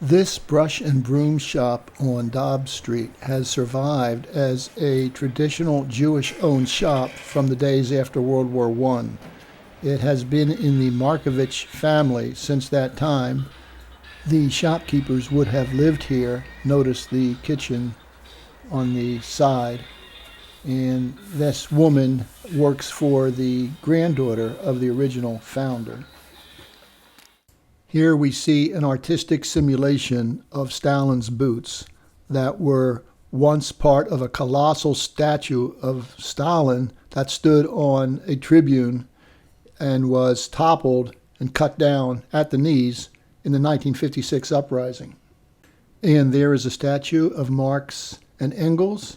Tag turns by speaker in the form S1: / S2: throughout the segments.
S1: This brush and broom shop on Dobbs Street has survived as a traditional Jewish-owned shop from the days after World War I. It has been in the Markovich family since that time. The shopkeepers would have lived here. Notice the kitchen on the side. And this woman works for the granddaughter of the original founder. Here we see an artistic simulation of Stalin's boots that were once part of a colossal statue of Stalin that stood on a tribune and was toppled and cut down at the knees in the 1956 uprising. And there is a statue of Marx and Engels.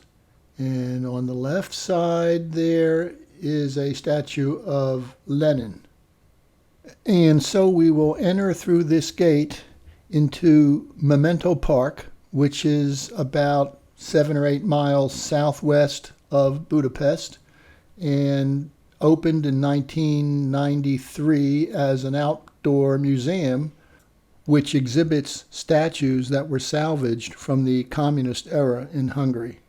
S1: And on the left side there is a statue of Lenin. And so we will enter through this gate into Memento Park, which is about 7 or 8 miles southwest of Budapest and opened in 1993 as an outdoor museum which exhibits statues that were salvaged from the communist era in Hungary.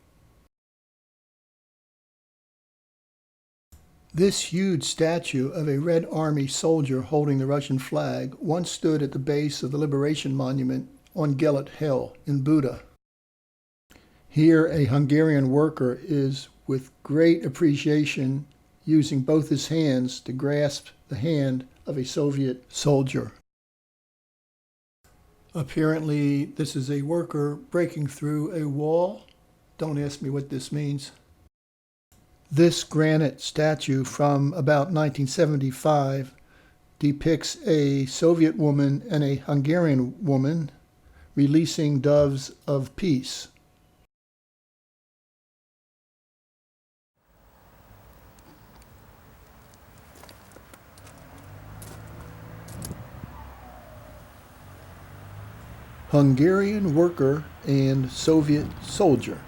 S1: This huge statue of a Red Army soldier holding the Russian flag once stood at the base of the Liberation Monument on Gellert Hill in Buda. Here a Hungarian worker is with great appreciation using both his hands to grasp the hand of a Soviet soldier. Apparently this is a worker breaking through a wall. Don't ask me what this means. This granite statue from about 1975 depicts a Soviet woman and a Hungarian woman releasing doves of peace. Hungarian worker and Soviet soldier.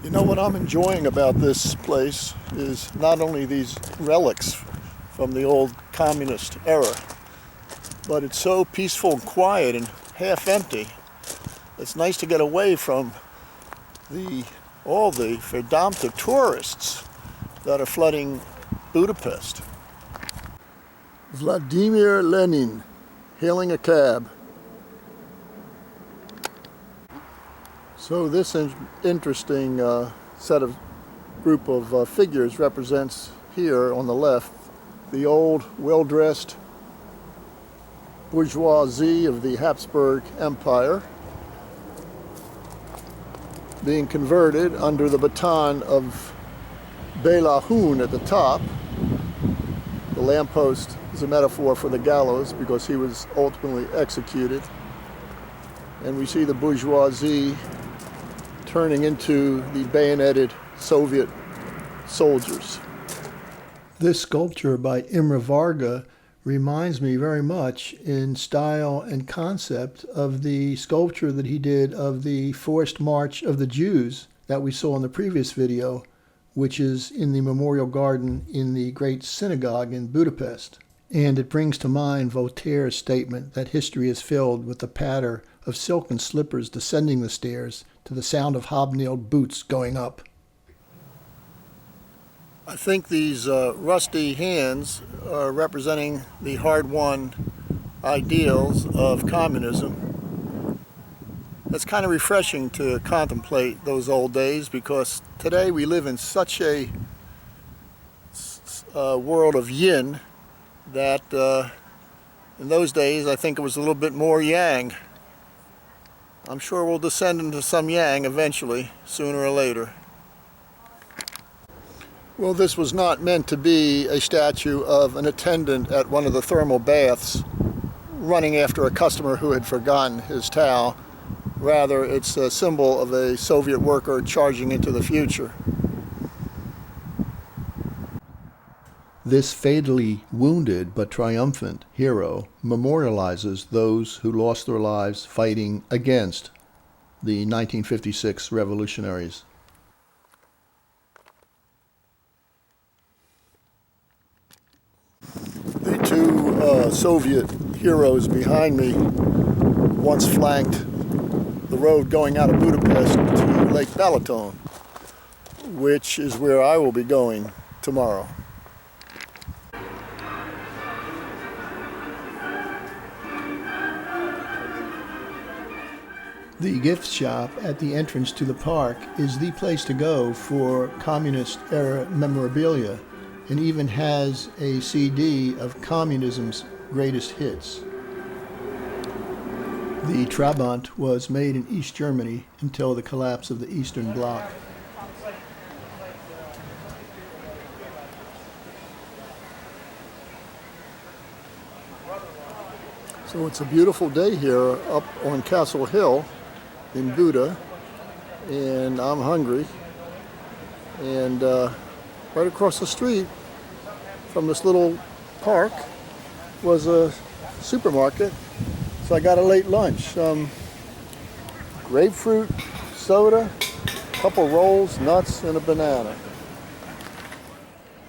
S1: You know what I'm enjoying about this place is not only these relics from the old communist era, but it's so peaceful and quiet and half empty. It's nice to get away from all the verdammte tourists that are flooding Budapest. Vladimir Lenin hailing a cab. So this interesting group of figures represents here on the left the old well-dressed bourgeoisie of the Habsburg Empire being converted under the baton of Béla Hun at the top. The lamppost is a metaphor for the gallows because he was ultimately executed. And we see the bourgeoisie turning into the bayoneted Soviet soldiers. This sculpture by Imre Varga reminds me very much in style and concept of the sculpture that he did of the forced march of the Jews that we saw in the previous video, which is in the memorial garden in the great synagogue in Budapest. And it brings to mind Voltaire's statement that history is filled with the patter of silken slippers descending the stairs to the sound of hobnailed boots going up. I think these rusty hands are representing the hard-won ideals of communism. It's kind of refreshing to contemplate those old days because today we live in such a world of yin that in those days I think it was a little bit more yang. I'm sure we'll descend into some yang eventually, sooner or later. Well, this was not meant to be a statue of an attendant at one of the thermal baths running after a customer who had forgotten his towel. Rather, it's a symbol of a Soviet worker charging into the future. This fatally wounded but triumphant hero memorializes those who lost their lives fighting against the 1956 revolutionaries. Soviet heroes behind me once flanked the road going out of Budapest to Lake Balaton, which is where I will be going tomorrow. The gift shop at the entrance to the park is the place to go for communist-era memorabilia, and even has a CD of communism's greatest hits. The Trabant was made in East Germany until the collapse of the Eastern Bloc. So it's a beautiful day here up on Castle Hill in Buda, and I'm hungry. And right across the street from this little park was a supermarket, so I got a late lunch. Grapefruit, soda, a couple rolls, nuts, and a banana.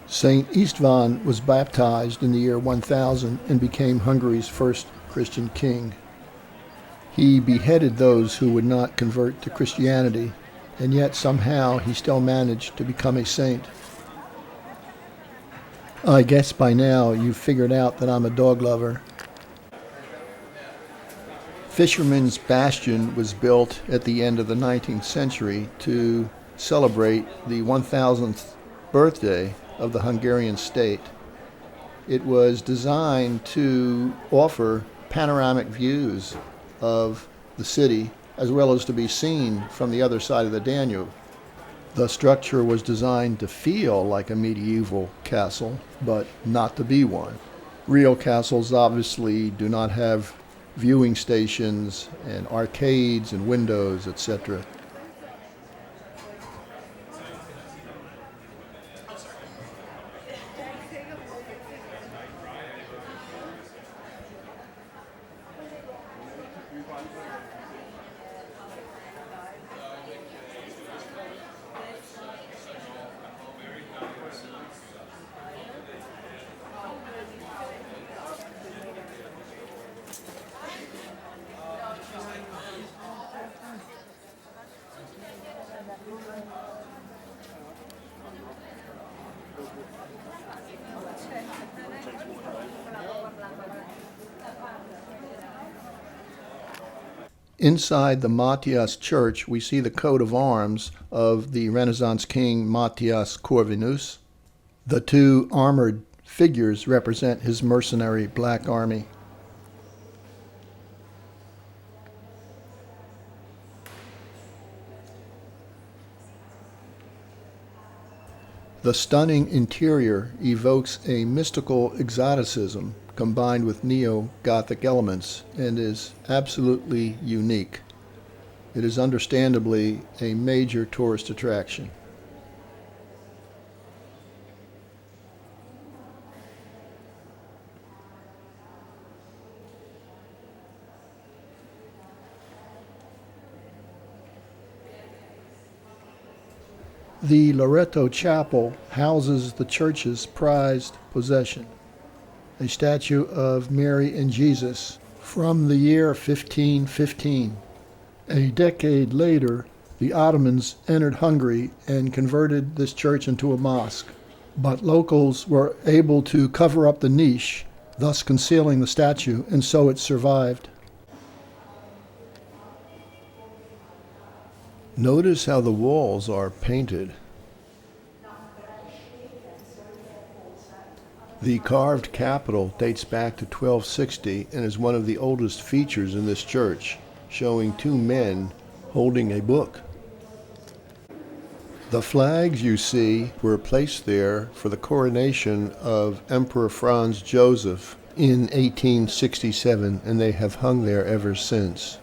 S1: Saint Istvan was baptized in the year 1000 and became Hungary's first Christian king. He beheaded those who would not convert to Christianity, and yet somehow he still managed to become a saint. I guess by now you've figured out that I'm a dog lover. Fisherman's Bastion was built at the end of the 19th century to celebrate the 1000th birthday of the Hungarian state. It was designed to offer panoramic views of the city, as well as to be seen from the other side of the Danube. The structure was designed to feel like a medieval castle, but not to be one. Real castles obviously do not have viewing stations and arcades and windows, etc. Inside the Matthias Church, we see the coat of arms of the Renaissance king Matthias Corvinus. The two armored figures represent his mercenary black army. The stunning interior evokes a mystical exoticism combined with neo-Gothic elements and is absolutely unique. It is understandably a major tourist attraction. The Loreto Chapel houses the church's prized possession, a statue of Mary and Jesus from the year 1515. A decade later, the Ottomans entered Hungary and converted this church into a mosque, but locals were able to cover up the niche, thus concealing the statue, and so it survived. Notice how the walls are painted. The carved capital dates back to 1260 and is one of the oldest features in this church, showing two men holding a book. The flags you see were placed there for the coronation of Emperor Franz Joseph in 1867, and they have hung there ever since.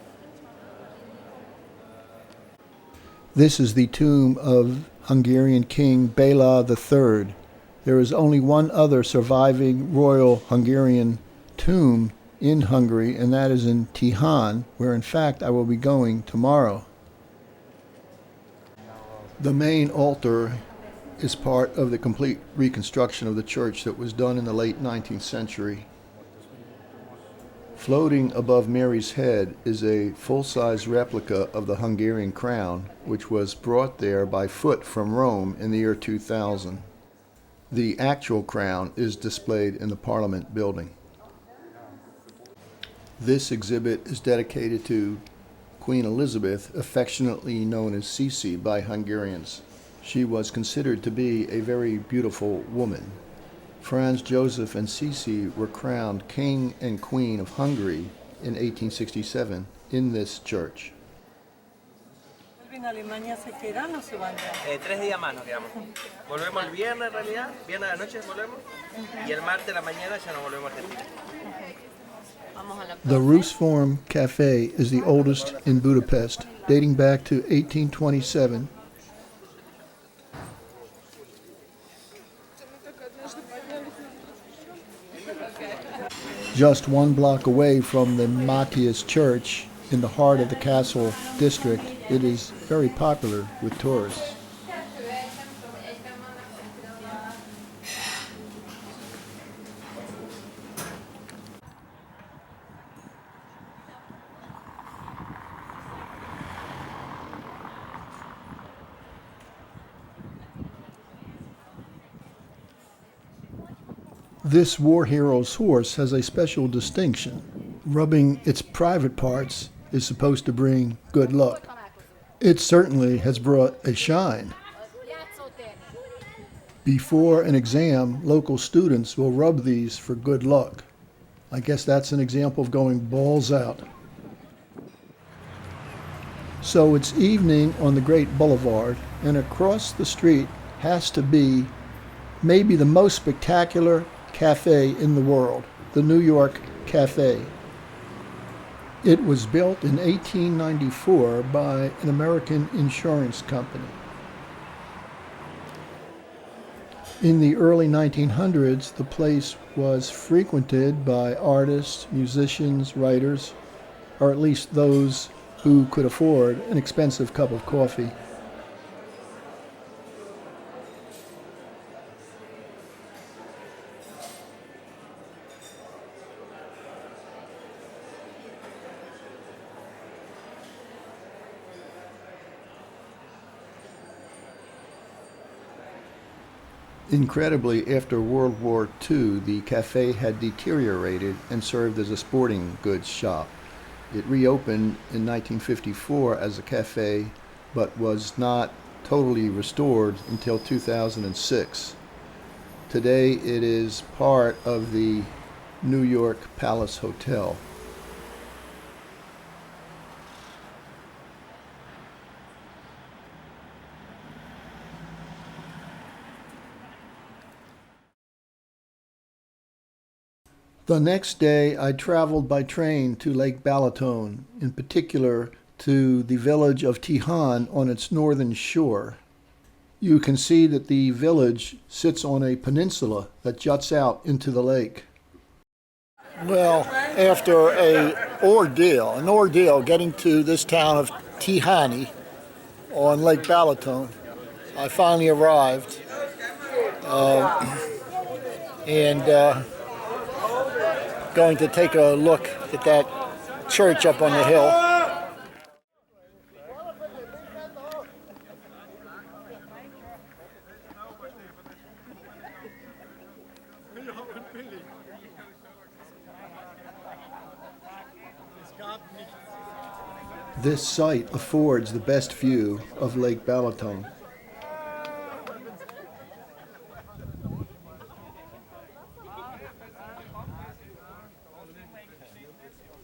S1: This is the tomb of Hungarian King Béla III. There is only one other surviving royal Hungarian tomb in Hungary, and that is in Tihany, where in fact I will be going tomorrow. The main altar is part of the complete reconstruction of the church that was done in the late 19th century. Floating above Mary's head is a full-size replica of the Hungarian crown, which was brought there by foot from Rome in the year 2000. The actual crown is displayed in the Parliament building. This exhibit is dedicated to Queen Elizabeth, affectionately known as Sisi by Hungarians. She was considered to be a very beautiful woman. Franz Joseph and Sisi were crowned King and Queen of Hungary in 1867 in this church.
S2: ¿En Alemania se quedan o se van ya?
S3: 3 días más nos quedamos. Volvemos el viernes en realidad, viernes a la noche volvemos, y el martes de la mañana ya nos volvemos a Argentina.
S1: The Roosform Cafe is the oldest in Budapest, dating back to 1827. Just 1 block away from the Matthias Church in the heart of the Castle district, it is very popular with tourists. This war hero's horse has a special distinction. Rubbing its private parts is supposed to bring good luck. It certainly has brought a shine. Before an exam, local students will rub these for good luck. I guess that's an example of going balls out. So it's evening on the Great Boulevard, and across the street has to be maybe the most spectacular cafe in the world, the New York Cafe. It was built in 1894 by an American insurance company. In the early 1900s, the place was frequented by artists, musicians, writers, or at least those who could afford an expensive cup of coffee. Incredibly, after World War II, the cafe had deteriorated and served as a sporting goods shop. It reopened in 1954 as a cafe, but was not totally restored until 2006. Today, it is part of the New York Palace Hotel. The next day, I traveled by train to Lake Balaton, in particular to the village of Tihany on its northern shore. You can see that the village sits on a peninsula that juts out into the lake. Well, after an ordeal getting to this town of Tihany on Lake Balaton, I finally arrived. Going to take a look at that church up on the hill. This site affords the best view of Lake Balaton.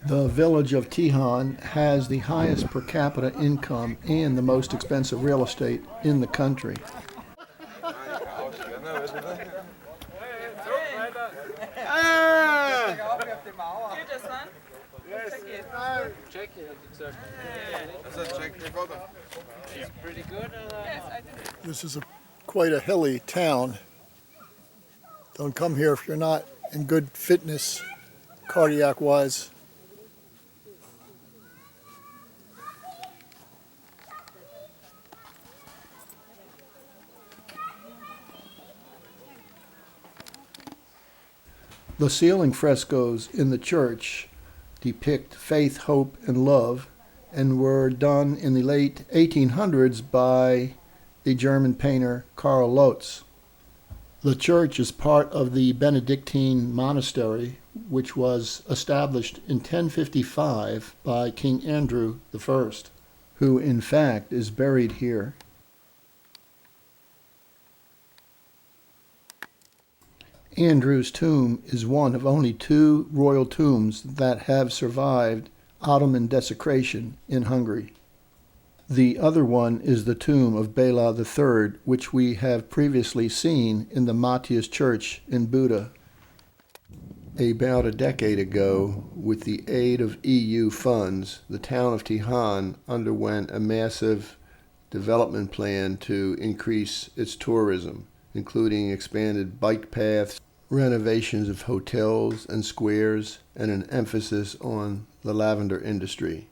S1: The village of Tihany has the highest per capita income and the most expensive real estate in the country. This is quite a hilly town. Don't come here if you're not in good fitness, cardiac-wise. The ceiling frescoes in the church depict faith, hope, and love, and were done in the late 1800s by the German painter Karl Lotz. The church is part of the Benedictine monastery, which was established in 1055 by King Andrew I, who in fact is buried here. Andrew's tomb is one of only 2 royal tombs that have survived Ottoman desecration in Hungary. The other one is the tomb of Bela III, which we have previously seen in the Matthias Church in Buda. About a decade ago, with the aid of EU funds, the town of Tihany underwent a massive development plan to increase its tourism, including expanded bike paths, renovations of hotels and squares, and an emphasis on the lavender industry.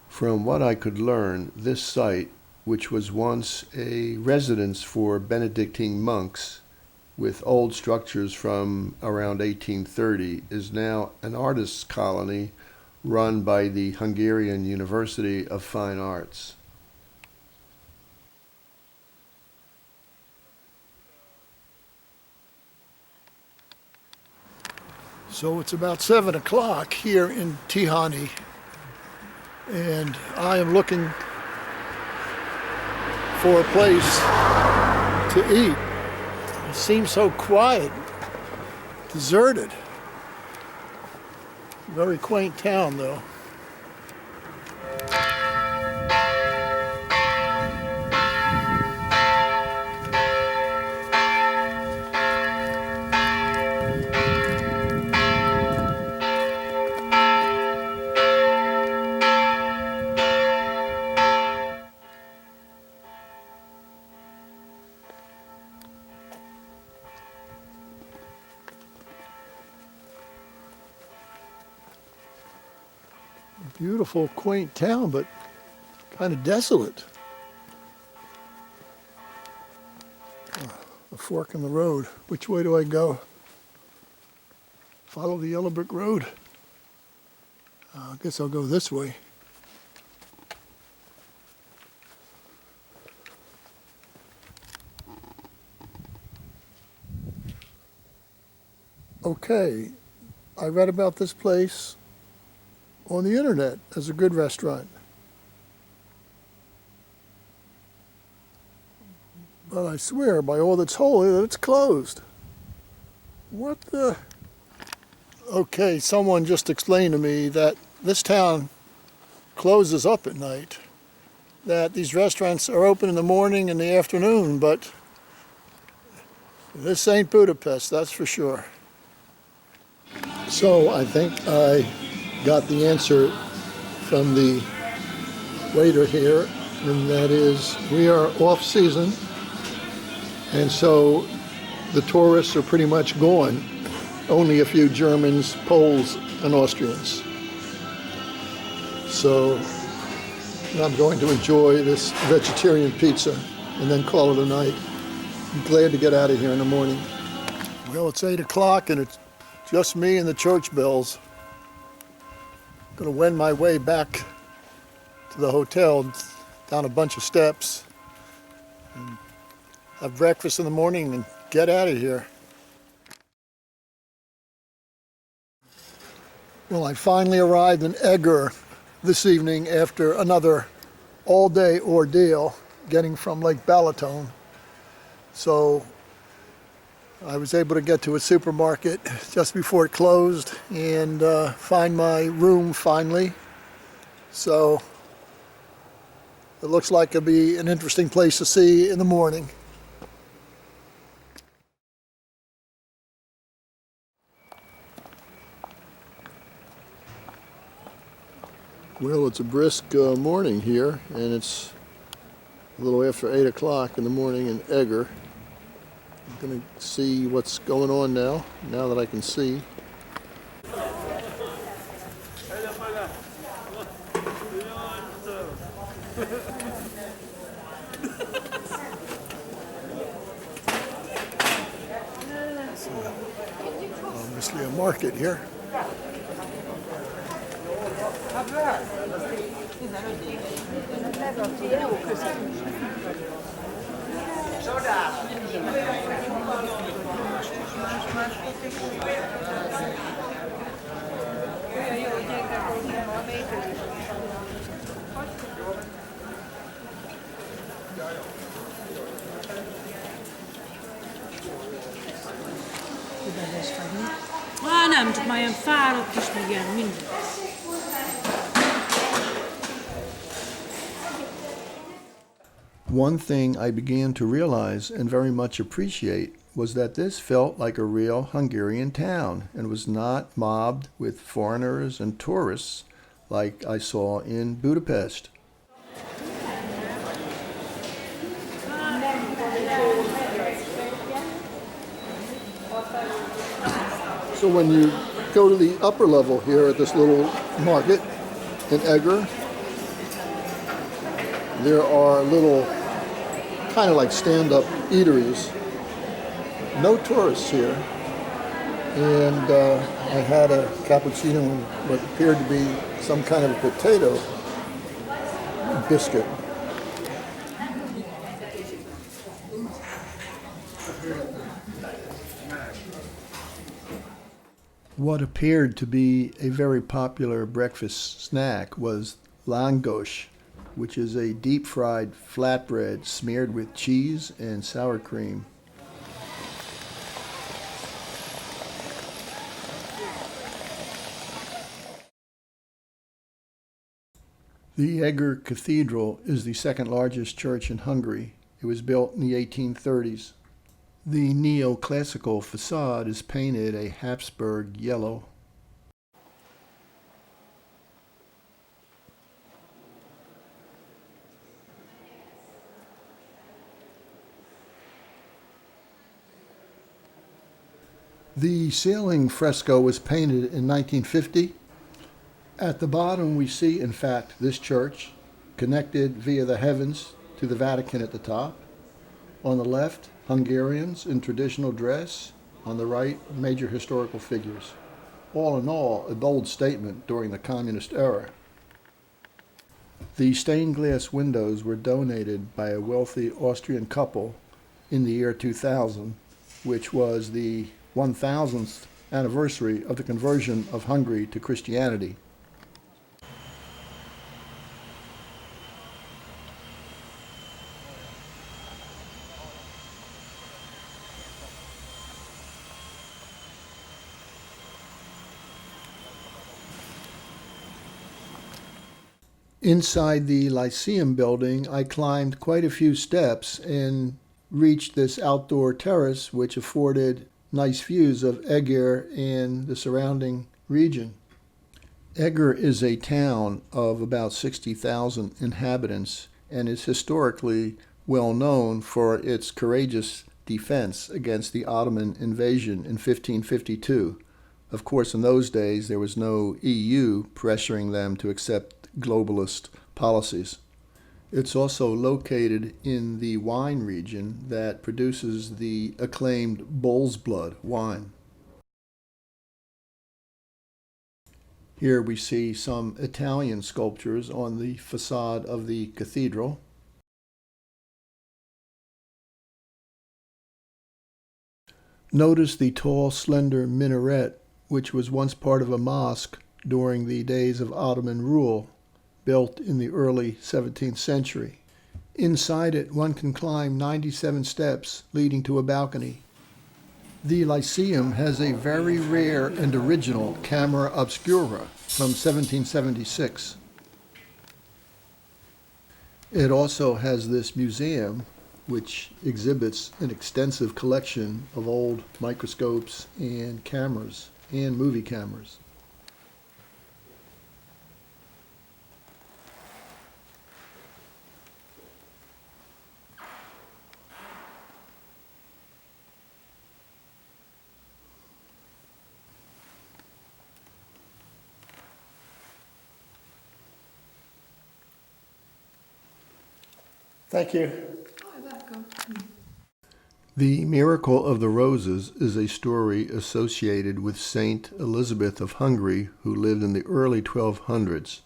S1: From what I could learn, this site, which was once a residence for Benedictine monks with old structures from around 1830, is now an artists' colony run by the Hungarian University of Fine Arts. So it's about 7 o'clock here in Tihany, and I am looking for a place to eat. It seems so quiet, deserted. Very quaint town, though. Beautiful, quaint town, but kind of desolate. A fork in the road. Which way do I go? Follow the yellow brick road? I guess I'll go this way. Okay, I read about this place on the internet as a good restaurant. But I swear by all that's holy that it's closed. What the? Okay, someone just explained to me that this town closes up at night. That these restaurants are open in the morning and the afternoon, but this ain't Budapest, that's for sure. So I think I got the answer from the waiter here, and that is we are off season, and so the tourists are pretty much gone. Only a few Germans, Poles, and Austrians. So I'm going to enjoy this vegetarian pizza and then call it a night. I'm glad to get out of here in the morning. Well, it's 8 o'clock and it's just me and the church bells. Going to wend my way back to the hotel, down a bunch of steps, and have breakfast in the morning and get out of here. Well, I finally arrived in Eger this evening after another all-day ordeal getting from Lake Balaton. So I was able to get to a supermarket just before it closed and find my room finally. So it looks like it'll be an interesting place to see in the morning. Well, it's a brisk morning here, and it's a little after 8 o'clock in the morning in Eger. I'm going to see what's going on now that I can see. Obviously a market here.
S2: Olyan jó, hogy gyenge voltam a végül is.
S4: Nem, csak már ilyen fáradt is, meg ilyen minden.
S1: One thing I began to realize and very much appreciate was that this felt like a real Hungarian town and was not mobbed with foreigners and tourists like I saw in Budapest. So when you go to the upper level here at this little market in Eger, there are little kind of like stand-up eateries. No tourists here. And I had a cappuccino and what appeared to be some kind of a potato biscuit. What appeared to be a very popular breakfast snack was langosh, which is a deep-fried flatbread smeared with cheese and sour cream. The Eger Cathedral is the second largest church in Hungary. It was built in the 1830s. The neoclassical facade is painted a Habsburg yellow. The ceiling fresco was painted in 1950. At the bottom we see, in fact, this church connected via the heavens to the Vatican at the top. On the left, Hungarians in traditional dress. On the right, major historical figures. All in all, a bold statement during the communist era. The stained glass windows were donated by a wealthy Austrian couple in the year 2000, which was the 1000th anniversary of the conversion of Hungary to Christianity. Inside the Lyceum building, I climbed quite a few steps and reached this outdoor terrace, which afforded nice views of Eger and the surrounding region. Eger is a town of about 60,000 inhabitants and is historically well known for its courageous defense against the Ottoman invasion in 1552. Of course, in those days, there was no EU pressuring them to accept globalist policies. It's also located in the wine region that produces the acclaimed bull's blood wine. Here we see some Italian sculptures on the facade of the cathedral. Notice the tall, slender minaret, which was once part of a mosque during the days of Ottoman rule, built in the early 17th century. Inside it, one can climb 97 steps leading to a balcony. The Lyceum has a very rare and original camera obscura from 1776. It also has this museum, which exhibits an extensive collection of old microscopes and cameras and movie cameras. Thank you.
S4: Welcome.
S1: The Miracle of the Roses is a story associated with Saint Elizabeth of Hungary, who lived in the early 1200s.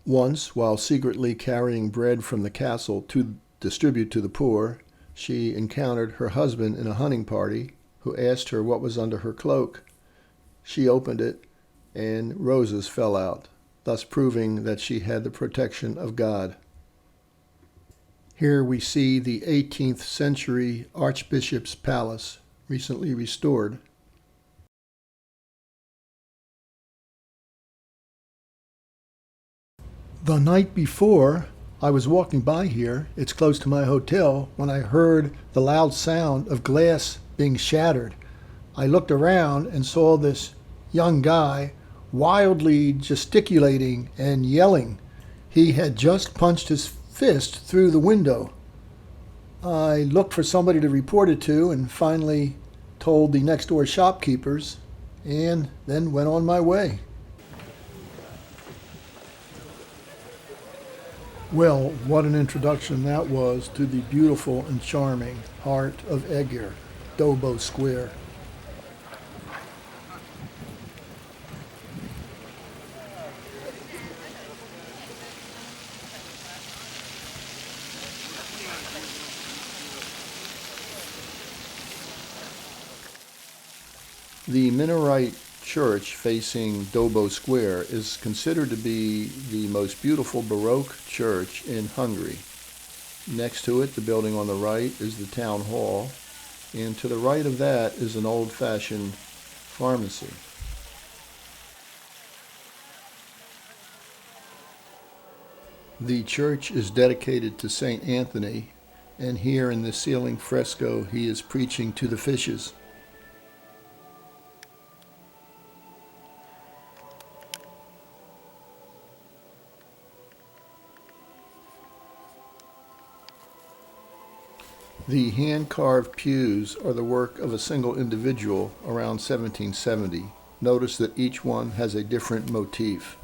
S1: Once, while secretly carrying bread from the castle to distribute to the poor, she encountered her husband in a hunting party, who asked her what was under her cloak. She opened it, and roses fell out, thus proving that she had the protection of God. Here we see the 18th century Archbishop's Palace, recently restored. The night before, I was walking by here, it's close to my hotel, when I heard the loud sound of glass being shattered. I looked around and saw this young guy wildly gesticulating and yelling. He had just punched his fist through the window. I looked for somebody to report it to and finally told the next door shopkeepers and then went on my way. Well, what an introduction that was to the beautiful and charming heart of Eger, Dobo Square. The Minaret church facing Dobo Square is considered to be the most beautiful Baroque church in Hungary. Next to it, the building on the right, is the town hall, and to the right of that is an old-fashioned pharmacy. The church is dedicated to St. Anthony, and here in the ceiling fresco he is preaching to the fishes. The hand-carved pews are the work of a single individual around 1770. Notice that each one has a different motif.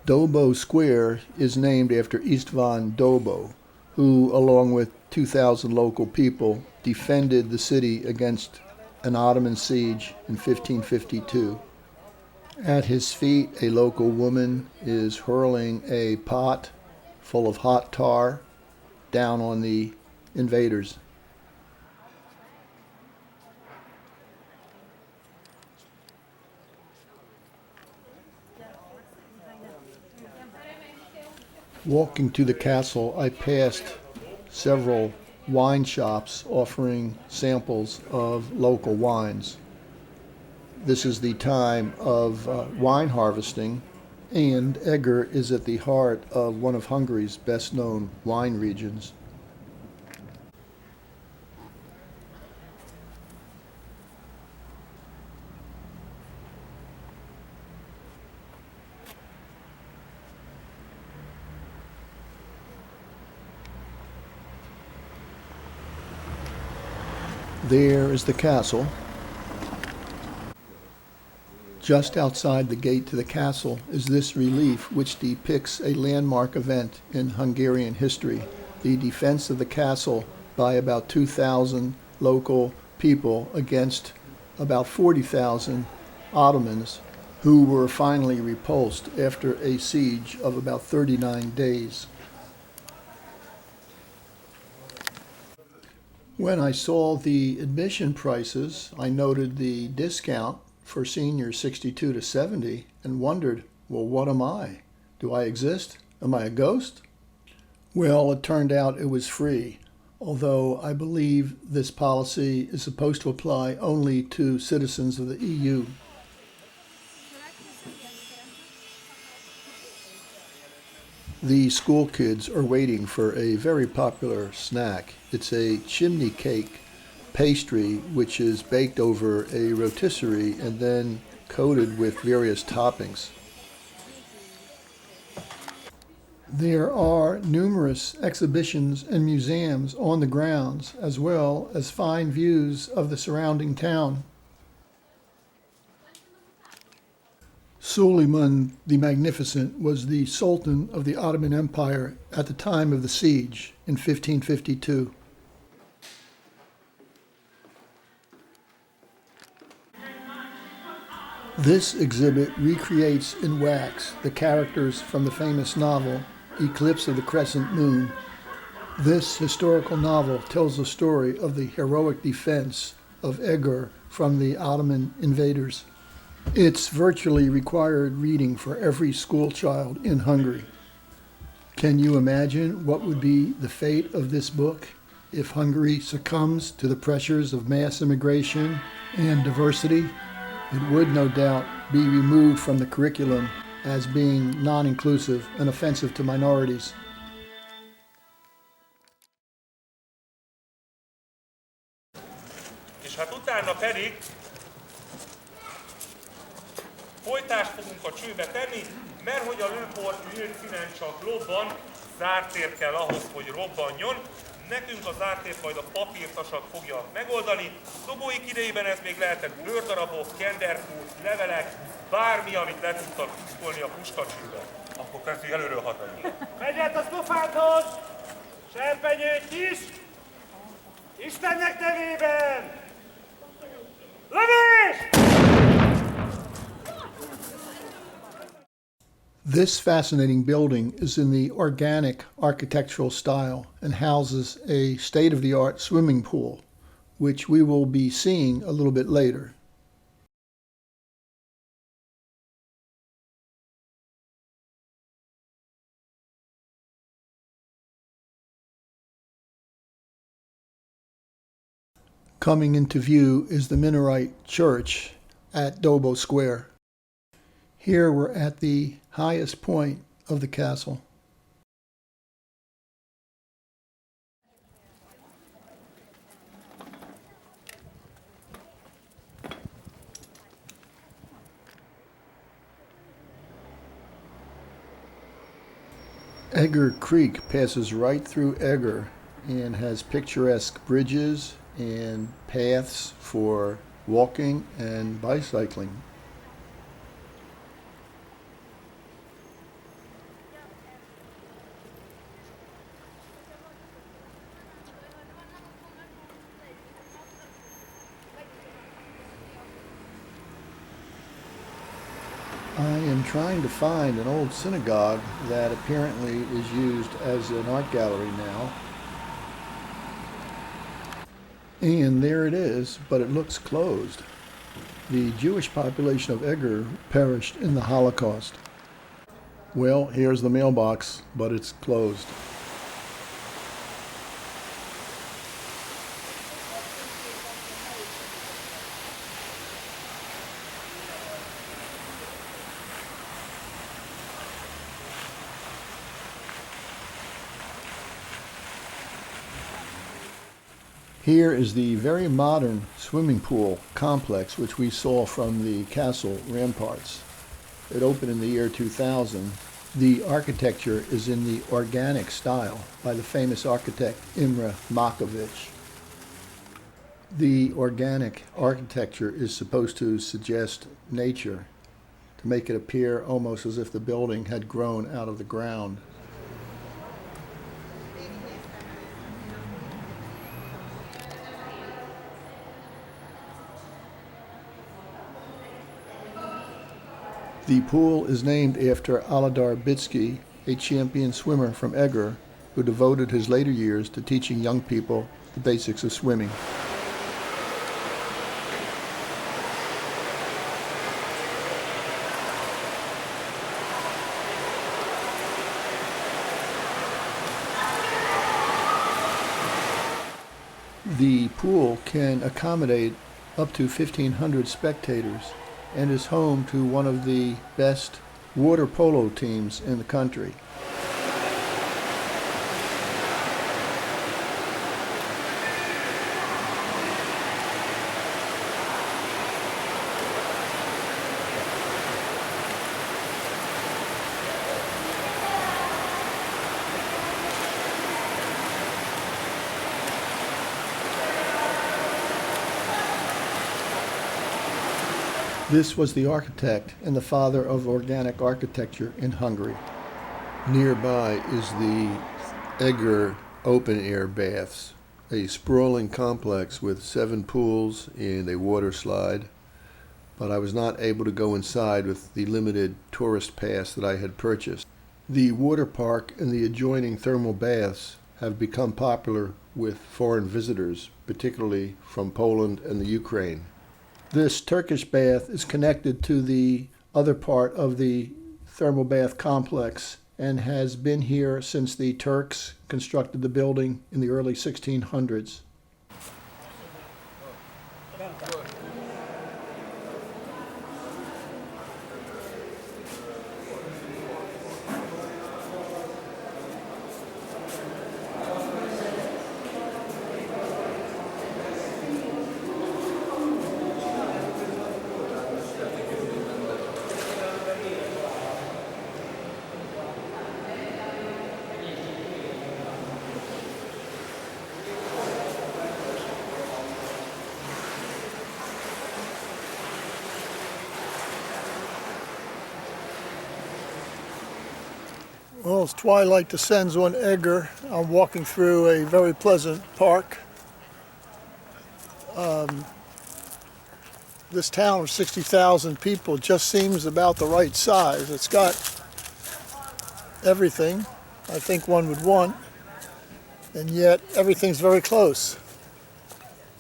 S1: Dobo Square is named after Istvan Dobo, who, along with 2,000 local people, defended the city against an Ottoman siege in 1552. At his feet, a local woman is hurling a pot full of hot tar down on the invaders. Walking to the castle, I passed several wine shops offering samples of local wines. This is the time of wine harvesting, and Eger is at the heart of one of Hungary's best-known wine regions. There is the castle. Just outside the gate to the castle is this relief which depicts a landmark event in Hungarian history, the defense of the castle by about 2,000 local people against about 40,000 Ottomans who were finally repulsed after a siege of about 39 days. When I saw the admission prices, I noted the discount for seniors 62 to 70 and wondered, well, what am I? Do I exist? Am I a ghost? Well, it turned out it was free, although I believe this policy is supposed to apply only to citizens of the EU. The school kids are waiting for a very popular snack. It's a chimney cake pastry which is baked over a rotisserie and then coated with various toppings. There are numerous exhibitions and museums on the grounds, as well as fine views of the surrounding town. Suleiman the Magnificent was the Sultan of the Ottoman Empire at the time of the siege in 1552. This exhibit recreates in wax the characters from the famous novel Eclipse of the Crescent Moon. This historical novel tells the story of the heroic defense of Eger from the Ottoman invaders. It's virtually required reading for every schoolchild in Hungary. Can you imagine what would be the fate of this book if Hungary succumbs to the pressures of mass immigration and diversity? It would no doubt be removed from the curriculum as being non-inclusive and offensive to minorities.
S5: És hát utána pedig folytást fogunk a csőbe tenni, mert hogy a lőport nyílt színen csak lobban, zárt tér kell ahhoz, hogy robbanjon. Nekünk a zárt tért majd a papírtasak fogja megoldani. Dobóik idejében ez még lehetett bőrdarabok, kenderkút, levelek, bármi, amit le tudtak tuszkolni a puskacsőbe. Akkor kezdjük előről hatani.
S6: Megyet a szofádhoz! Serpenyőt is! Istennek nevében! Lövés!
S1: This fascinating building is in the organic architectural style and houses a state-of-the-art swimming pool, which we will be seeing a little bit later. Coming into view is the Minaret Church at Dobo Square. Here we're at the highest point of the castle. Eger Creek passes right through Eger and has picturesque bridges and paths for walking and bicycling. I am trying to find an old synagogue that apparently is used as an art gallery now. And there it is, but it looks closed. The Jewish population of Eger perished in the Holocaust. Well, here's the mailbox, but it's closed. Here is the very modern swimming pool complex which we saw from the castle ramparts. It opened in the year 2000. The architecture is in the organic style by the famous architect Imre Makovich. The organic architecture is supposed to suggest nature, to make it appear almost as if the building had grown out of the ground. The pool is named after Aladar Bitsky, a champion swimmer from Eger, who devoted his later years to teaching young people the basics of swimming. The pool can accommodate up to 1,500 spectators and is home to one of the best water polo teams in the country. This was the architect and the father of organic architecture in Hungary. Nearby is the Eger open-air baths, a sprawling complex with 7 pools and a water slide, but I was not able to go inside with the limited tourist pass that I had purchased. The water park and the adjoining thermal baths have become popular with foreign visitors, particularly from Poland and the Ukraine. This Turkish bath is connected to the other part of the thermal bath complex and has been here since the Turks constructed the building in the early 1600s. Well, as twilight descends on Eger, I'm walking through a very pleasant park. This town of 60,000 people just seems about the right size. It's got everything I think one would want, and yet everything's very close.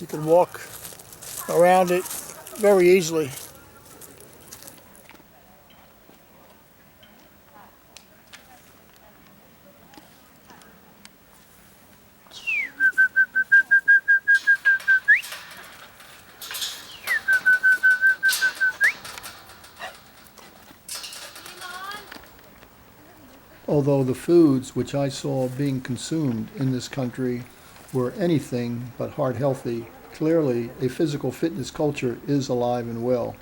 S1: You can walk around it very easily. Although the foods which I saw being consumed in this country were anything but heart healthy, clearly a physical fitness culture is alive and well.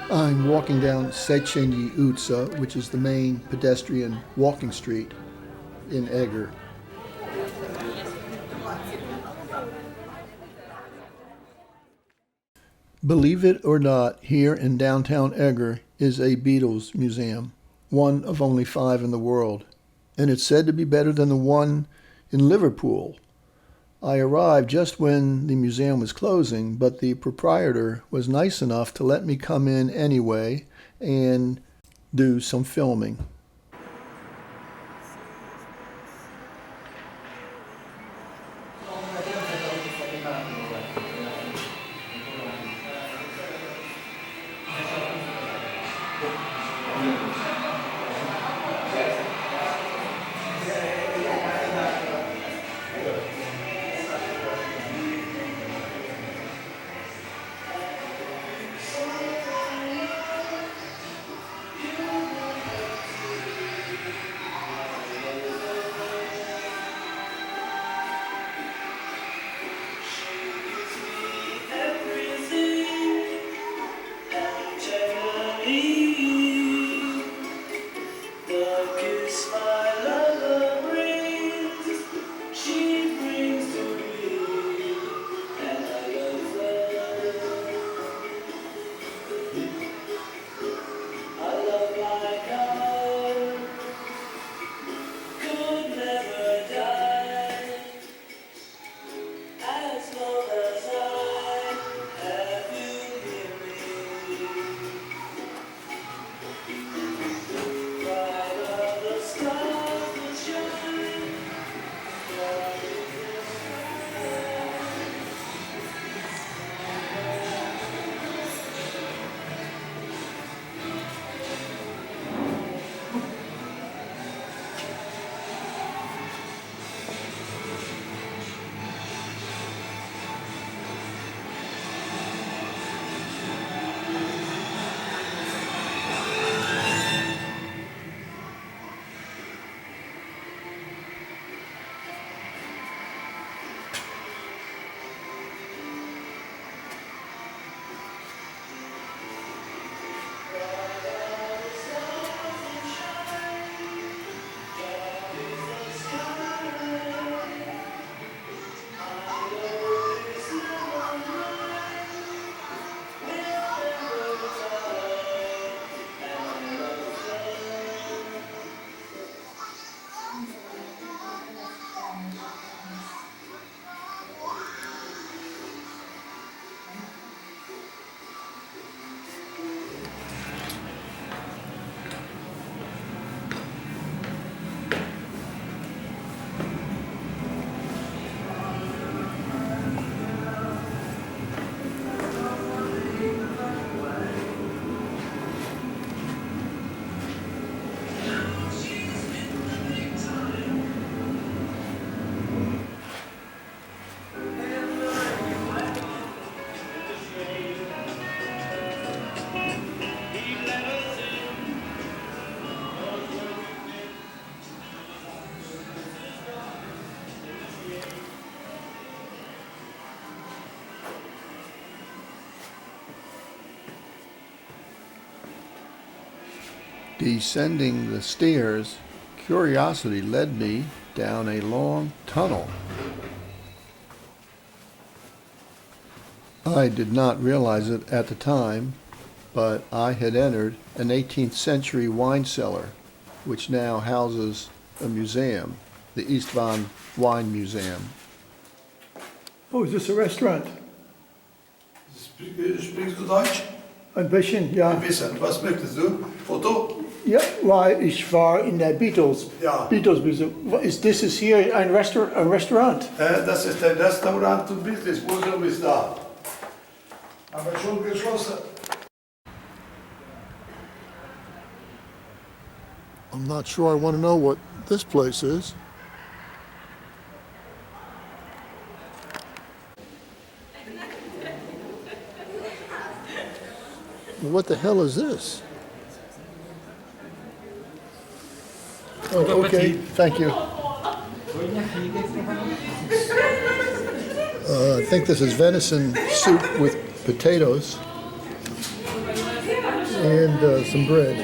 S1: I'm walking down Széchenyi utca, which is the main pedestrian walking street in Eger. Believe it or not, here in downtown Eger is a Beatles museum, one of only 5 in the world, and it's said to be better than the one in Liverpool. I arrived just when the museum was closing, but the proprietor was nice enough to let me come in anyway and do some filming. Descending the stairs, curiosity led me down a long tunnel. I did not realize it at the time, but I had entered an 18th century wine cellar, which now houses a museum, the Istvan Wine Museum.
S7: Oh, is this a restaurant?
S8: Sprichst du Deutsch?
S7: Ein bisschen, ja.
S8: Ein bisschen. Was möchtest du? Foto?
S7: Ja, weil ich war in der Beatles.
S8: Ja.
S7: Beatles Museum. This is here ein Restaurant.
S8: Das ist der Restaurant und Business Museum ist da. Aber schon geschlossen.
S1: I'm not sure I want to know what this place is. What the hell is this? Oh, okay, thank you. I think this is venison soup with potatoes and some bread.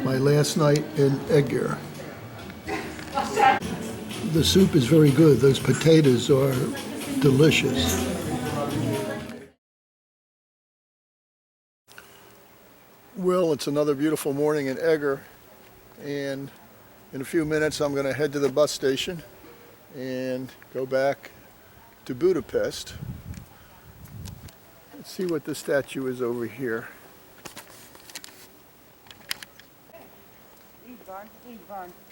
S1: My last night in Eger. The soup is very good. Those potatoes are delicious. Well, it's another beautiful morning in Eger, and in a few minutes I'm going to head to the bus station and go back to Budapest. Let's see what the statue is over here.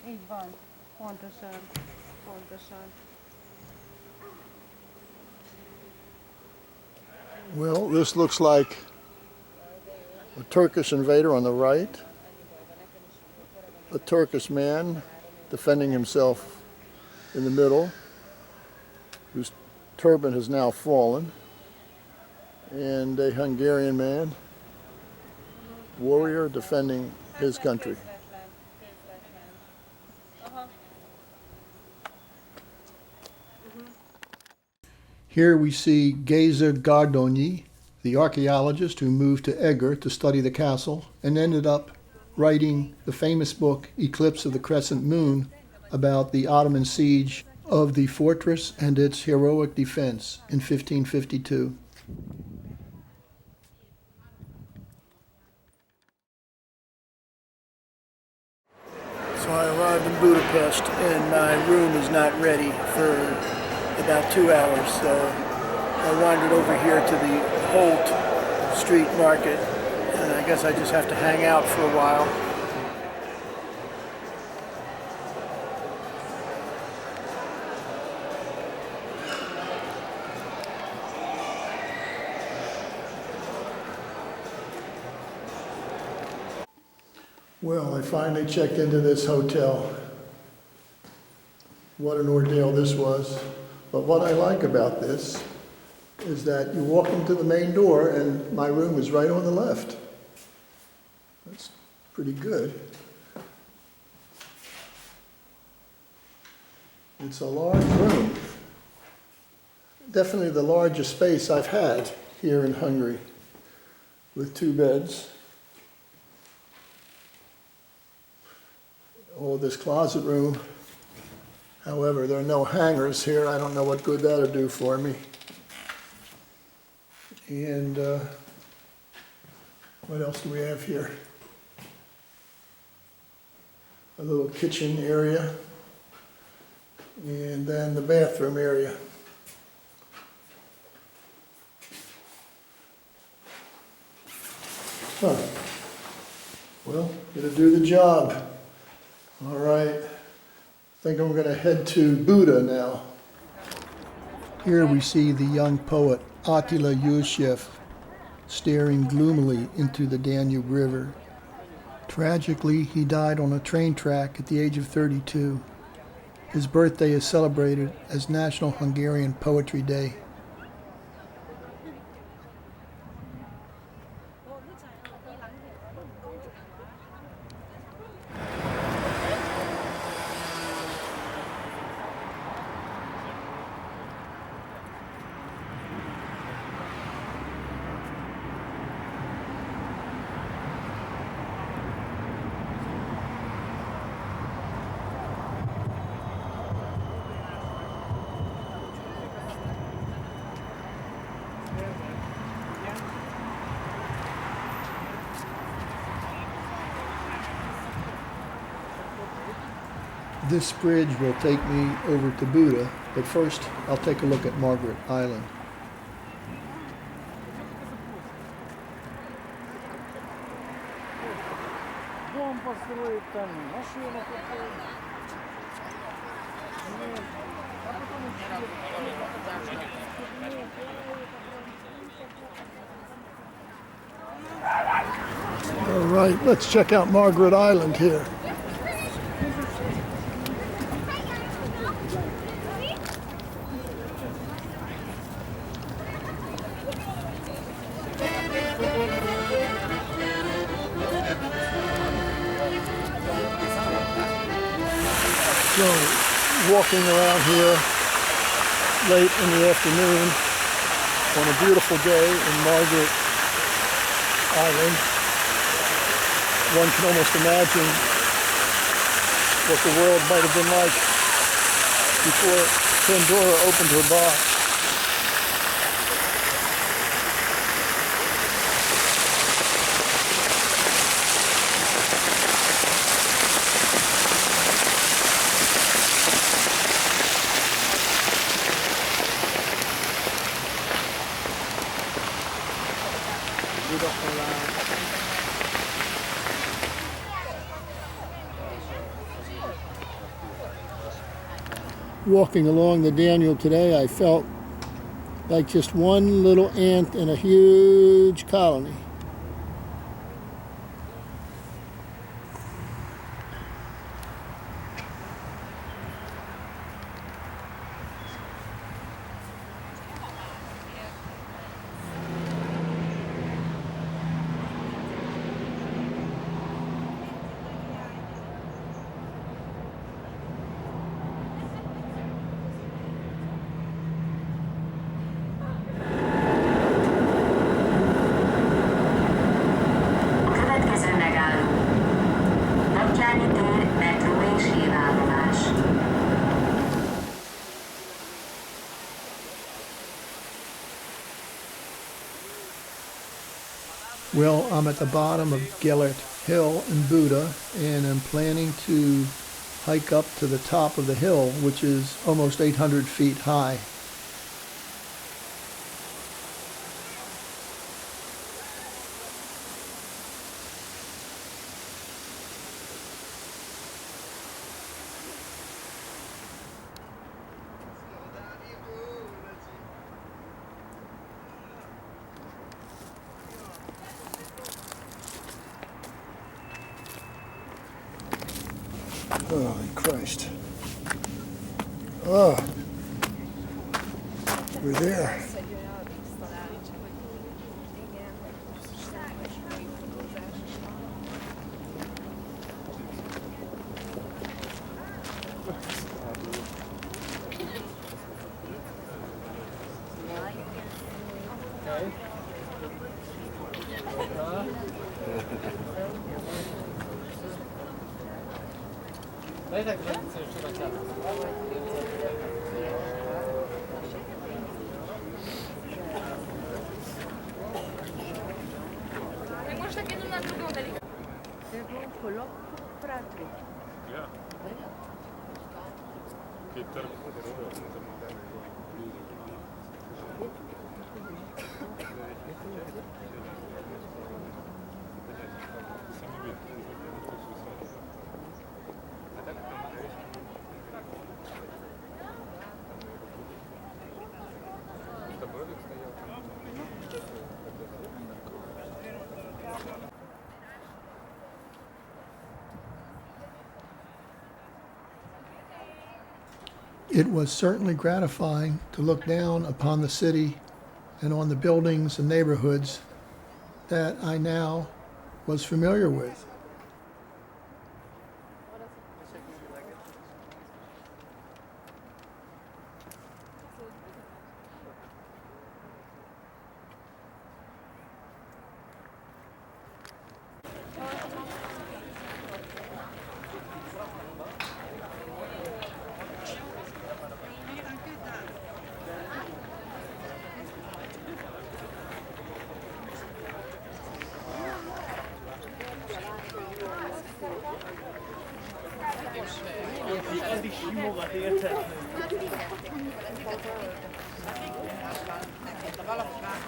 S2: Így van. Pontosan.
S1: Well, this looks like a Turkish invader on the right, a Turkish man defending himself in the middle, whose turban has now fallen, and a Hungarian man, warrior defending his country. Here we see Géza Gardonyi, the archaeologist who moved to Eger to study the castle and ended up writing the famous book Eclipse of the Crescent Moon about the Ottoman siege of the fortress and its heroic defense in 1552.
S7: So I arrived in Budapest and my room is not ready for about 2 hours. So I wandered over here to the Holt Street Market, and I guess I just have to hang out for a while.
S1: Well, I finally checked into this hotel. What an ordeal this was. But what I like about this is that you walk into the main door and my room is right on the left. That's pretty good. It's a large room. Definitely the largest space I've had here in Hungary, with 2 beds. Oh, this closet room. However, there are no hangers here. I don't know what good that'll do for me. And what else do we have here? A little kitchen area. And then the bathroom area. Huh. Well, gonna do the job. All right. I think I'm going to head to Buda now. Here we see the young poet Attila Yushev staring gloomily into the Danube River. Tragically, he died on a train track at the age of 32. His birthday is celebrated as National Hungarian Poetry Day. This bridge will take me over to Buda, but first I'll take a look at Margaret Island. All right, let's check out Margaret Island here. So, walking around here late in the afternoon on a beautiful day in Margaret Island, one can almost imagine what the world might have been like before Pandora opened her box. Walking along the Daniel today, I felt like just one little ant in a huge colony. Well, I'm at the bottom of Gellert Hill in Buda, and I'm planning to hike up to the top of the hill, which is almost 800 feet high. Holy Christ. Oh, we're there. It was certainly gratifying to look down upon the city and on the buildings and neighborhoods that I now was familiar with.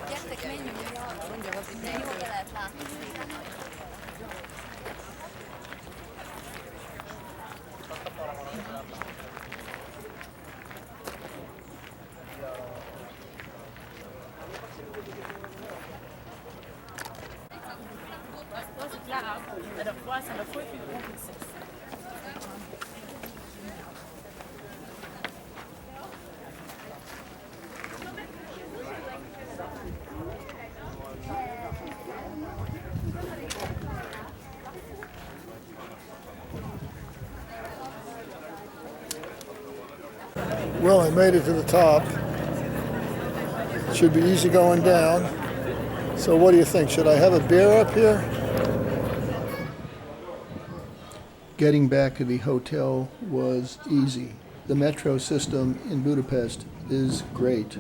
S9: Gyertek, menjünk, mondja, hogy de jó, be lehet látni.
S1: Well, I made it to the top. Should be easy going down. So what do you think? Should I have a beer up here? Getting back to the hotel was easy. The metro system in Budapest is great.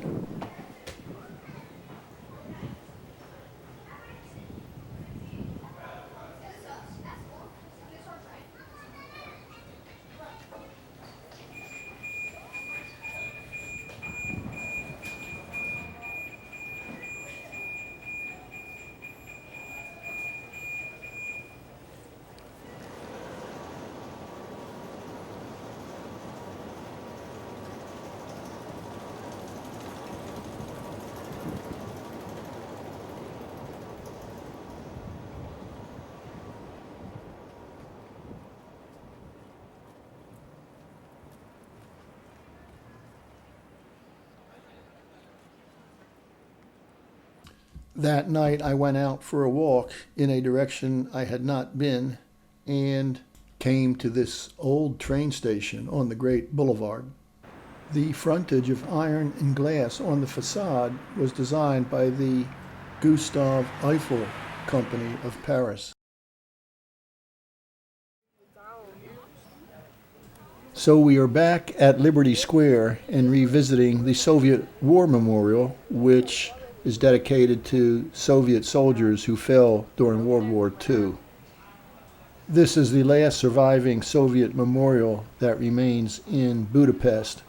S1: That night I went out for a walk in a direction I had not been and came to this old train station on the Great Boulevard. The frontage of iron and glass on the facade was designed by the Gustave Eiffel Company of Paris. So we are back at Liberty Square and revisiting the Soviet War Memorial, which is dedicated to Soviet soldiers who fell during World War II. This is the last surviving Soviet memorial that remains in Budapest.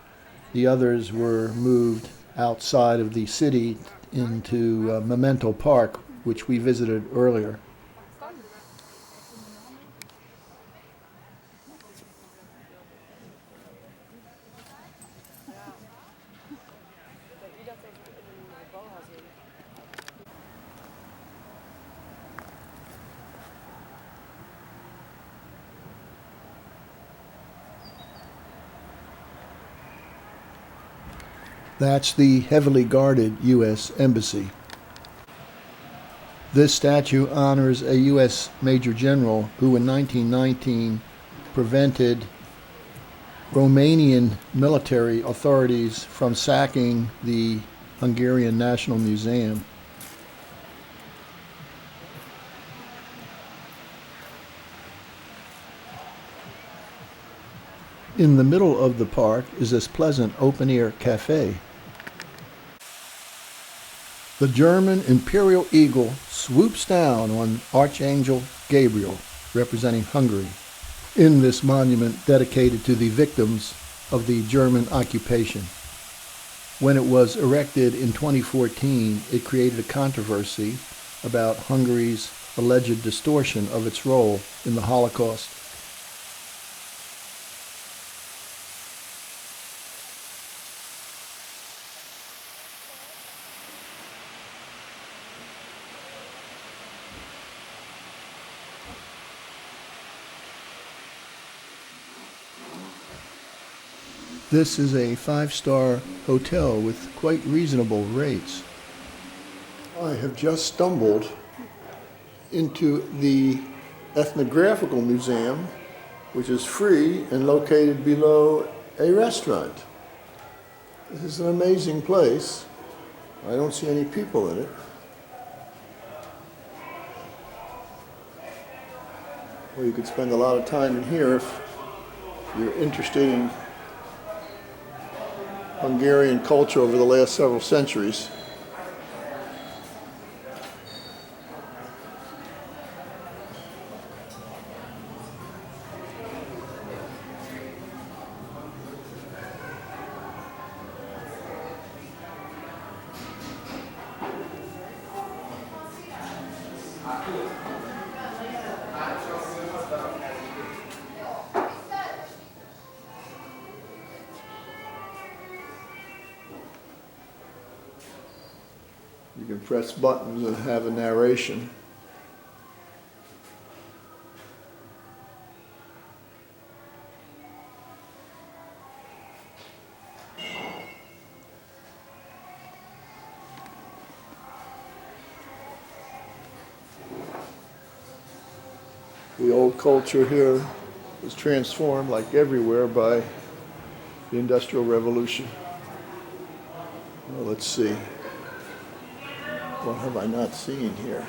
S1: The others were moved outside of the city into Memento Park, which we visited earlier. That's the heavily guarded U.S. Embassy. This statue honors a U.S. Major General who in 1919 prevented Romanian military authorities from sacking the Hungarian National Museum. In the middle of the park is this pleasant open-air cafe. The German imperial eagle swoops down on Archangel Gabriel, representing Hungary, in this monument dedicated to the victims of the German occupation. When it was erected in 2014, it created a controversy about Hungary's alleged distortion of its role in the Holocaust. This is a 5-star hotel with quite reasonable rates. I have just stumbled into the Ethnographical Museum, which is free and located below a restaurant. This is an amazing place. I don't see any people in it. Well, you could spend a lot of time in here if you're interested in Hungarian culture over the last several centuries. You can press buttons and have a narration. The old culture here was transformed, like everywhere, by the Industrial Revolution. Well, let's see. What have I not seen here?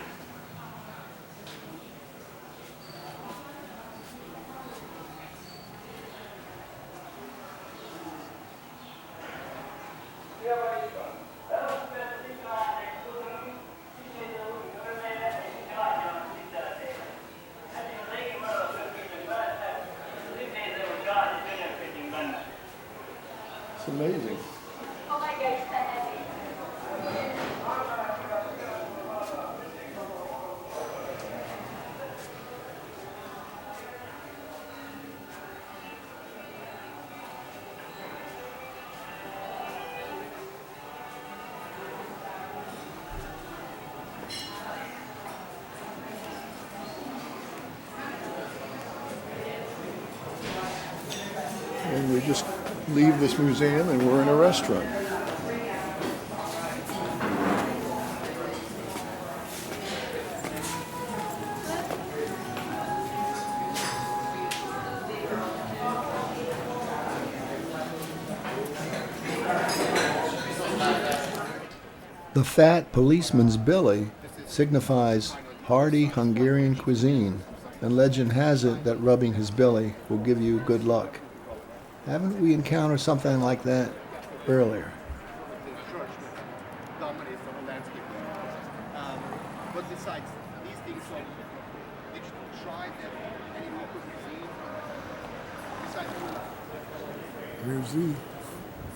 S1: It's amazing. And we just leave this museum and we're in a restaurant. The fat policeman's billy signifies hearty Hungarian cuisine, and legend has it that rubbing his belly will give you good luck. Haven't we encountered something like that earlier?
S10: But besides these things, so did you try any local cuisine?
S1: Here's the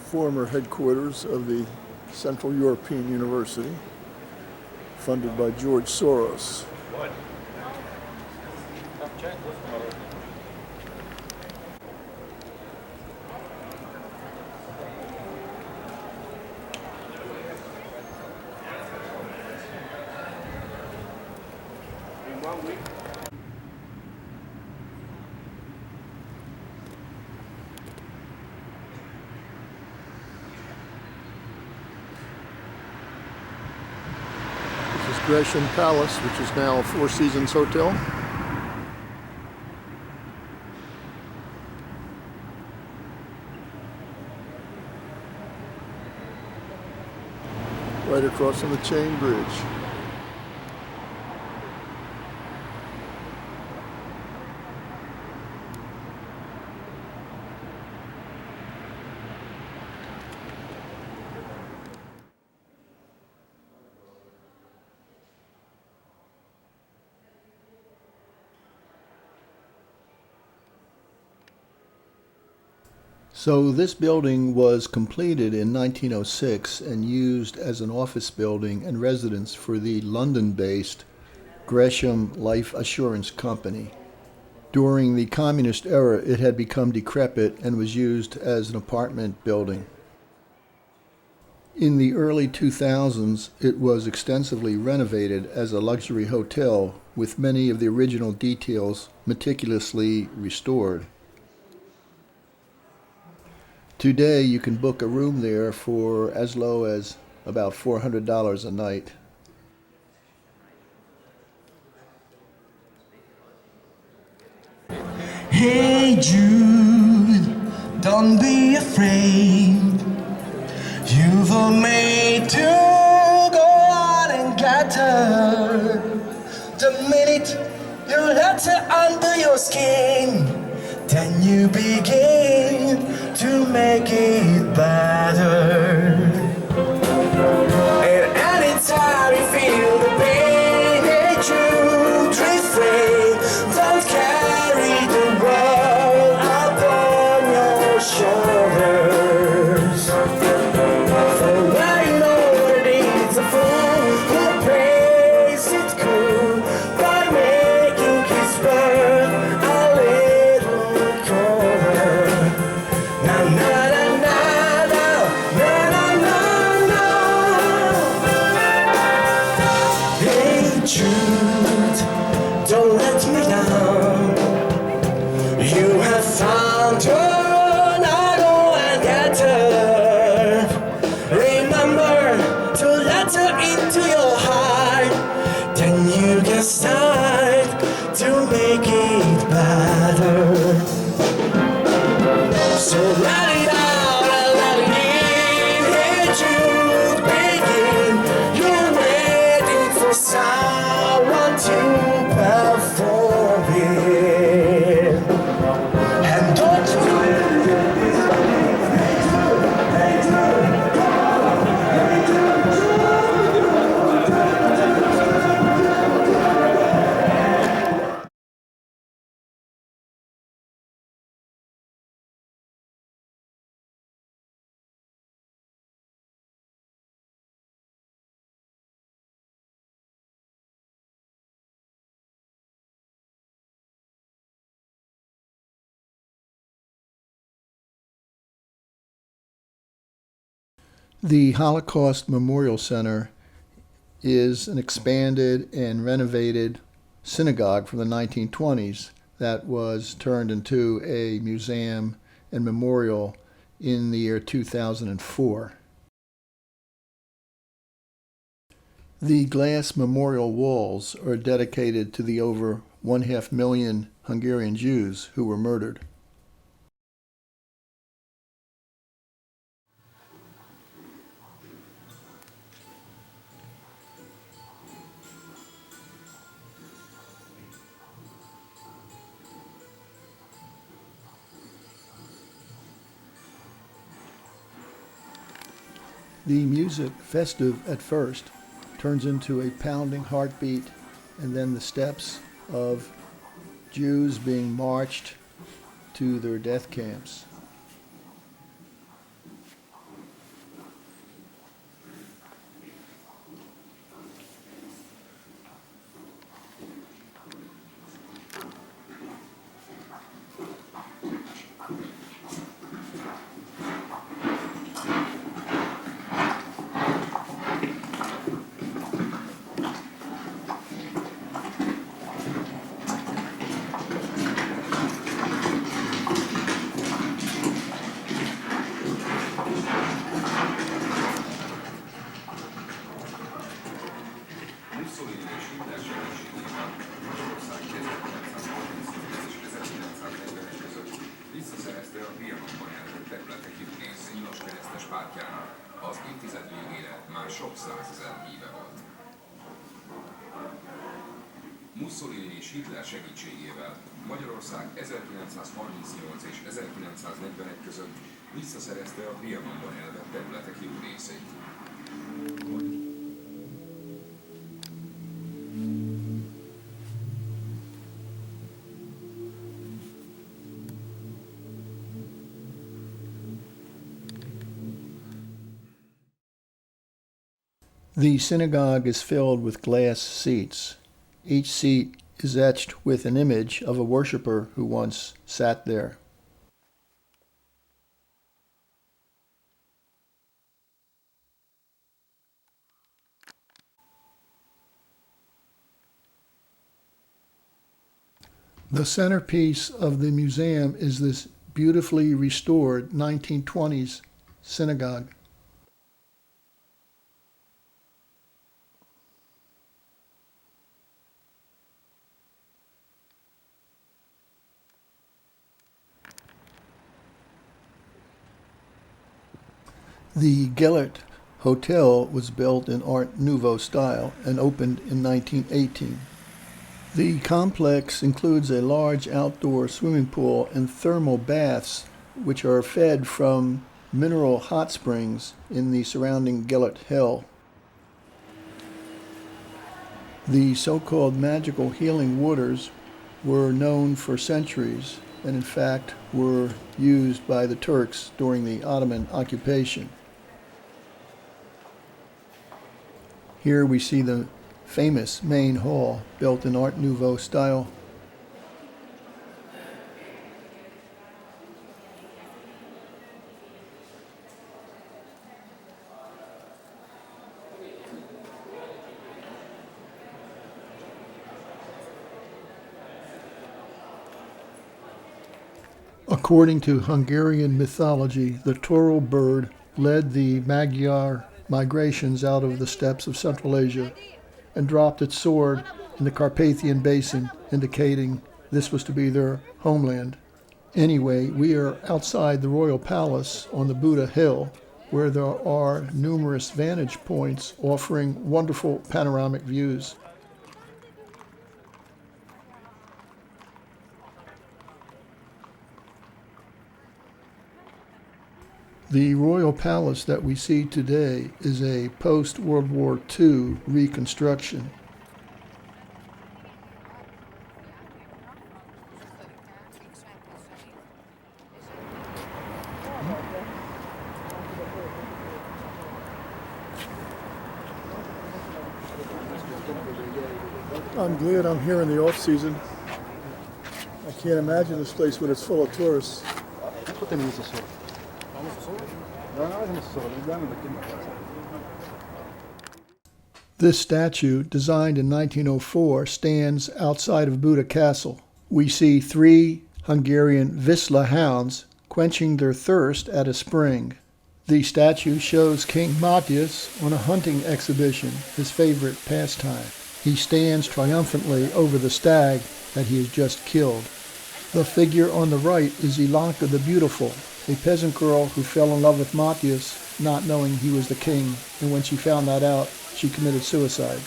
S1: former headquarters of the Central European University, funded by George Soros. This is Gresham Palace, which is now a Four Seasons Hotel. Right across from the Chain Bridge. So this building was completed in 1906 and used as an office building and residence for the London-based Gresham Life Assurance Company. During the communist era, it had become decrepit and was used as an apartment building. In the early 2000s, it was extensively renovated as a luxury hotel with many of the original details meticulously restored. Today, you can book a room there for as low as about $400 a night.
S11: Hey Jude, don't be afraid. You were made to go out and get her. The minute you let her under your skin, then you begin to make it better. And anytime you feel the pain, hey Jude, refrain. Don't carry the world upon your shoulders. For I know that it's a fool who plays it cool by making his bird a little colder. Na na na na na na.
S1: The Holocaust Memorial Center is an expanded and renovated synagogue from the 1920s that was turned into a museum and memorial in the year 2004. The glass memorial walls are dedicated to the over 500,000 Hungarian Jews who were murdered. The music, festive at first, turns into a pounding heartbeat, and then the steps of Jews being marched to their death camps.
S12: Az évtized végére már sok százezer híve volt. Mussolini és Hitler segítségével Magyarország 1938 és 1941 között visszaszerezte a Trianonban elvett területek jó részét.
S1: The synagogue is filled with glass seats. Each seat is etched with an image of a worshiper who once sat there. The centerpiece of the museum is this beautifully restored 1920s synagogue. The Gellert Hotel was built in Art Nouveau style and opened in 1918. The complex includes a large outdoor swimming pool and thermal baths, which are fed from mineral hot springs in the surrounding Gellert Hill. The so-called magical healing waters were known for centuries and in fact were used by the Turks during the Ottoman occupation. Here we see the famous main hall built in Art Nouveau style. According to Hungarian mythology, the Toro bird led the Magyar migrations out of the steppes of Central Asia and dropped its sword in the Carpathian Basin, indicating this was to be their homeland. Anyway, we are outside the Royal Palace on the Buddha Hill, where there are numerous vantage points offering wonderful panoramic views. The Royal Palace that we see today is a post-World War II reconstruction. I'm glad I'm here in the off-season. I can't imagine this place when it's full of tourists. This statue, designed in 1904, stands outside of Buda Castle. We see 3 Hungarian Wisla hounds quenching their thirst at a spring. The statue shows King Matthias on a hunting exhibition, his favorite pastime. He stands triumphantly over the stag that he has just killed. The figure on the right is Ilanka the Beautiful, a peasant girl who fell in love with Matthias, not knowing he was the king, and when she found that out, she committed suicide.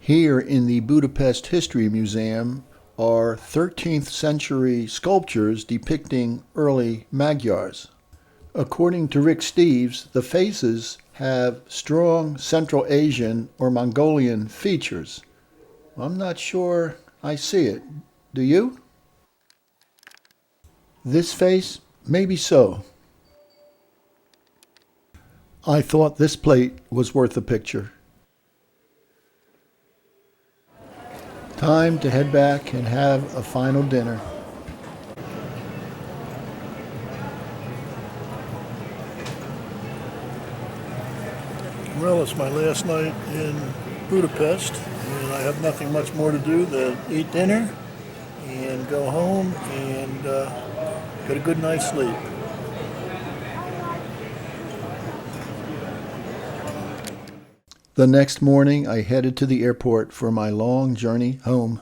S1: Here in the Budapest History Museum are 13th century sculptures depicting early Magyars. According to Rick Steves, the faces have strong Central Asian or Mongolian features. I'm not sure I see it. Do you? This face? Maybe so. I thought this plate was worth a picture. Time to head back and have a final dinner. Well, it's my last night in Budapest, and I have nothing much more to do than eat dinner and go home and get a good night's sleep. The next morning, I headed to the airport for my long journey home.